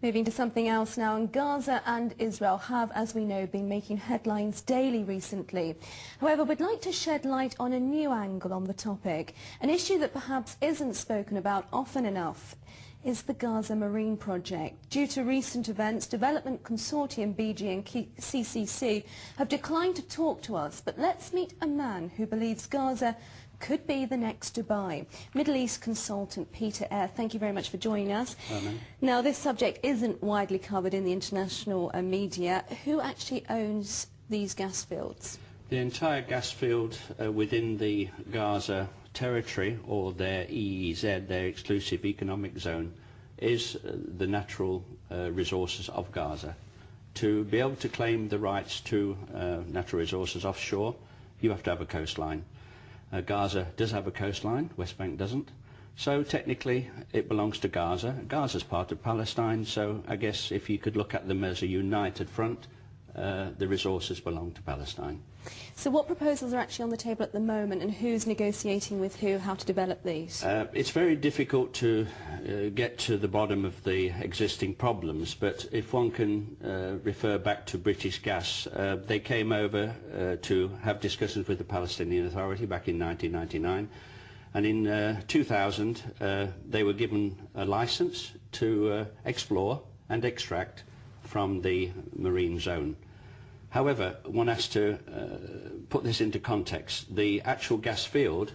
Moving to something else now, and Gaza and Israel have, as we know, been making headlines daily recently. However, we'd like to shed light on a new angle on the topic. An issue that perhaps isn't spoken about often enough is the Gaza Marine project. Due to recent events, Development Consortium BG and CCC have declined to talk to us, but let's meet a man who believes Gaza could be the next Dubai. Middle East consultant Peter Eyre, thank you very much for joining us. Now, this subject isn't widely covered in the international media. Who actually owns these gas fields? The entire gas field within the Gaza Territory, or their EEZ, their exclusive economic zone, is the natural resources of Gaza. To be able to claim the rights to natural resources offshore, you have to have a coastline. Gaza does have a coastline, West Bank doesn't. So technically it belongs to Gaza. Gaza's part of Palestine, so I guess if you could look at them as a united front, the resources belong to Palestine. So what proposals are actually on the table at the moment, and who's negotiating with who, how to develop these? It's very difficult to get to the bottom of the existing problems, but if one can refer back to British Gas, they came over to have discussions with the Palestinian Authority back in 1999, and in 2000 they were given a license to explore and extract from the marine zone. However, one has to put this into context. The actual gas field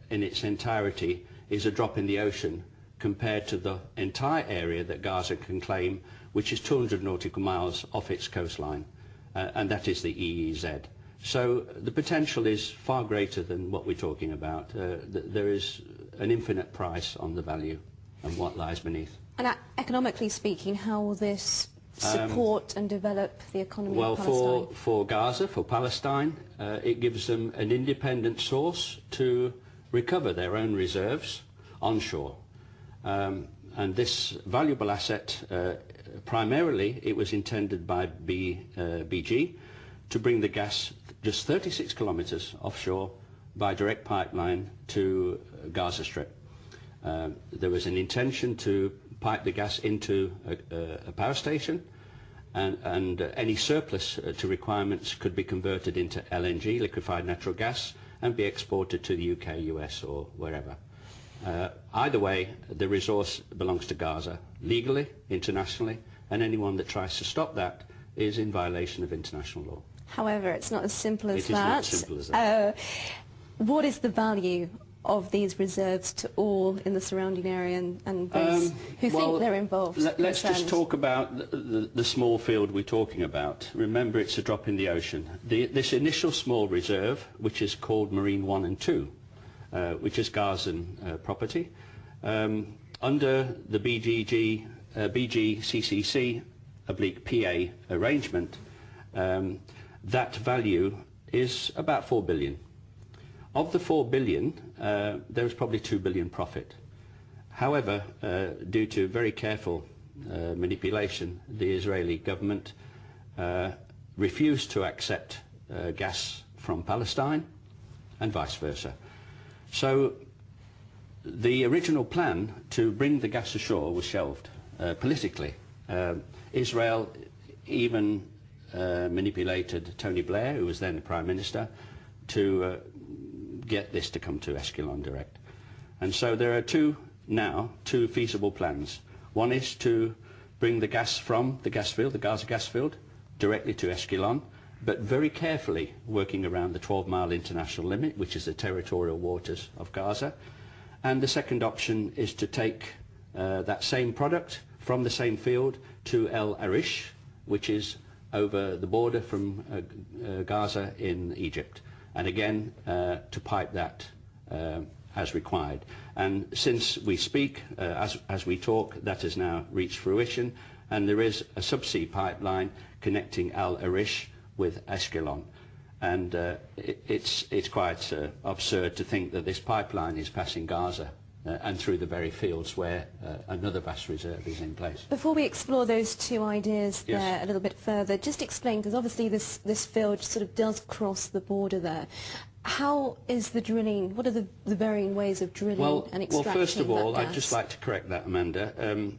in its entirety is a drop in the ocean compared to the entire area that Gaza can claim, which is 200 nautical miles off its coastline, and that is the EEZ. So the potential is far greater than what we're talking about. There is an infinite price on the value and what lies beneath. And economically speaking, how will this support and develop the economy of Palestine? Well, for Gaza, for Palestine, it gives them an independent source to recover their own reserves onshore. And this valuable asset, primarily it was intended by BG to bring the gas just 36 kilometres offshore by direct pipeline to Gaza Strip. There was an intention to pipe the gas into a power station, and any surplus to requirements could be converted into LNG, liquefied natural gas, and be exported to the UK, US or wherever. Either way, the resource belongs to Gaza, legally, internationally, and anyone that tries to stop that is in violation of international law. However, it's not as simple as that. It is not simple as that. What is the value of these reserves to all in the surrounding area and those who think they're involved? Let's just talk about the small field we're talking about. Remember, it's a drop in the ocean. This initial small reserve, which is called Marine 1 and 2, which is Gazan property, under the BG-CCC/PA arrangement, that value is about 4 billion. Of the 4 billion, there is probably 2 billion profit. However, due to very careful manipulation, the Israeli government refused to accept gas from Palestine and vice versa. So the original plan to bring the gas ashore was shelved politically. Israel even manipulated Tony Blair, who was then the Prime Minister, to get this to come to Ashkelon direct. And so there are two feasible plans. One is to bring the gas from the gas field, the Gaza gas field, directly to Ashkelon, but very carefully working around the 12-mile international limit, which is the territorial waters of Gaza. And the second option is to take that same product from the same field to El Arish, which is over the border from Gaza in Egypt, and again to pipe that as required. And since we speak, as we talk, that has now reached fruition, and there is a subsea pipeline connecting Al Arish with Ashkelon. And it's quite absurd to think that this pipeline is passing Gaza and through the very fields where another vast reserve is in place. Before we explore those two ideas Yes. there a little bit further, just explain, because obviously this field sort of does cross the border there. How is the drilling, what are the varying ways of drilling and extracting Well, first of all, that gas? I'd just like to correct that, Amanda.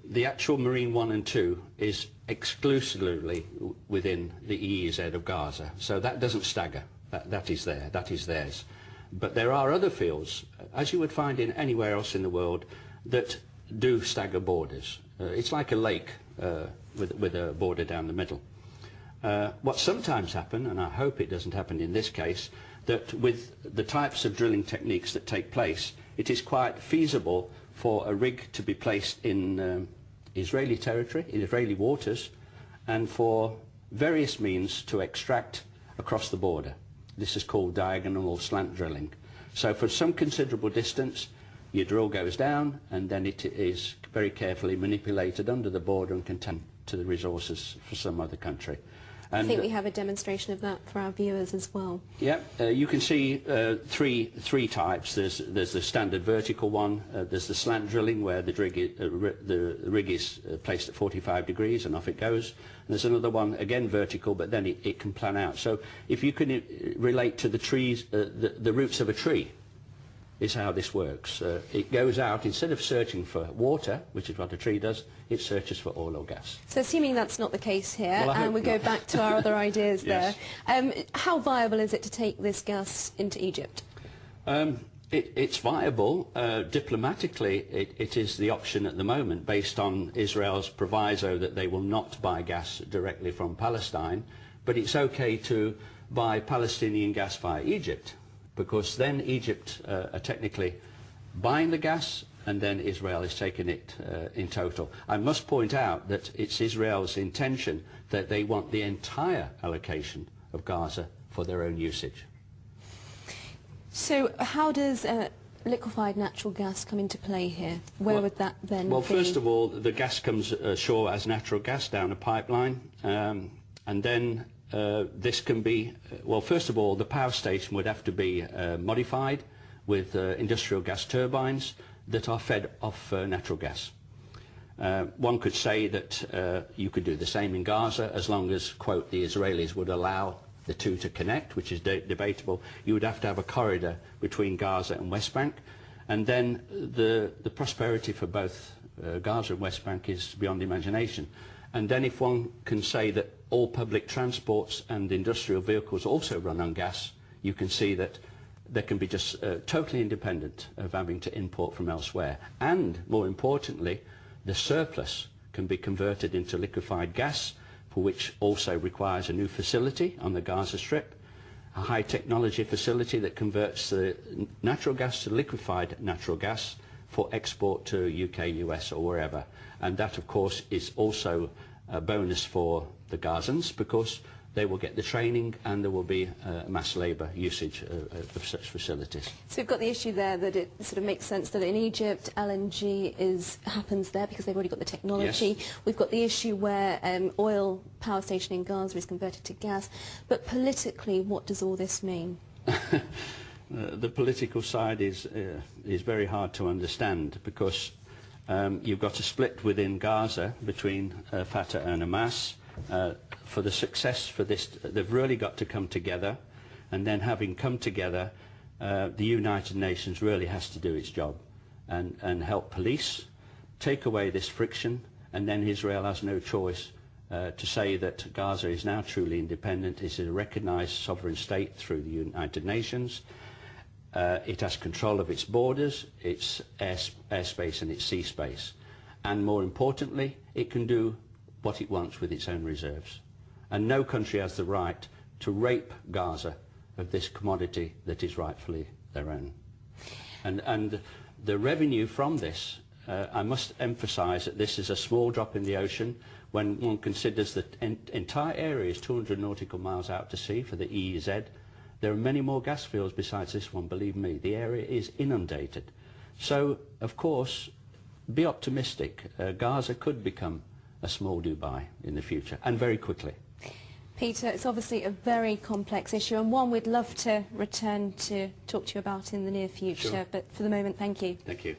The actual Marine 1 and 2 is exclusively within the EEZ of Gaza, so that doesn't stagger. That is there, that is theirs. But there are other fields, as you would find in anywhere else in the world, that do stagger borders. It's like a lake with a border down the middle. What sometimes happens, and I hope it doesn't happen in this case, that with the types of drilling techniques that take place, it is quite feasible for a rig to be placed in Israeli territory, in Israeli waters, and for various means to extract across the border. This is called diagonal or slant drilling. So for some considerable distance, your drill goes down, and then it is very carefully manipulated under the border and contained to the resources for some other country. And I think we have a demonstration of that for our viewers as well. Yeah, you can see three types. There's the standard vertical one. There's the slant drilling where the rig is placed at 45 degrees and off it goes. And there's another one, again vertical, but then it can plan out. So if you can relate to the trees, the roots of a tree, is how this works. It goes out, instead of searching for water, which is what a tree does, it searches for oil or gas. So assuming that's not the case here, Well, and we go back to our other ideas Yes. there, how viable is it to take this gas into Egypt? It's viable. Diplomatically, it is the option at the moment, based on Israel's proviso that they will not buy gas directly from Palestine, but it's okay to buy Palestinian gas via Egypt, because then Egypt are technically buying the gas, and then Israel is taking it in total. I must point out that it's Israel's intention that they want the entire allocation of Gaza for their own usage. So how does liquefied natural gas come into play here? Where would that then Well, be? first of all, the gas comes ashore as natural gas down a pipeline, and then this can be, well, first of all, the power station would have to be modified with industrial gas turbines that are fed off natural gas. One could say that you could do the same in Gaza, as long as, quote, the Israelis would allow the two to connect, which is debatable. You would have to have a corridor between Gaza and West Bank, and then the prosperity for both Gaza and West Bank is beyond imagination. And then if one can say that all public transports and industrial vehicles also run on gas, you can see that they can be just totally independent of having to import from elsewhere. And more importantly, the surplus can be converted into liquefied gas, for which also requires a new facility on the Gaza Strip, a high technology facility that converts the natural gas to liquefied natural gas for export to UK, US or wherever. And that, of course, is also a bonus for the Gazans, because they will get the training and there will be mass labour usage of such facilities. So we've got the issue there that it sort of makes sense that in Egypt LNG happens there because they've already got the technology. Yes. We've got the issue where oil power station in Gaza is converted to gas. But politically, what does all this mean? The political side is very hard to understand, because you've got a split within Gaza between Fatah and Hamas. For the success for this, they've really got to come together, and then having come together, the United Nations really has to do its job and help police, take away this friction, and then Israel has no choice to say that Gaza is now truly independent. It's a recognised sovereign state through the United Nations. It has control of its borders, its airspace and its sea space. And more importantly, it can do what it wants with its own reserves. And no country has the right to rape Gaza of this commodity that is rightfully their own. And the revenue from this, I must emphasise that this is a small drop in the ocean when one considers that entire area is 200 nautical miles out to sea for the EEZ. There are many more gas fields besides this one, believe me. The area is inundated. So, of course, be optimistic. Gaza could become a small Dubai in the future, and very quickly. Peter, it's obviously a very complex issue, and one we'd love to return to talk to you about in the near future. Sure. But for the moment, thank you. Thank you.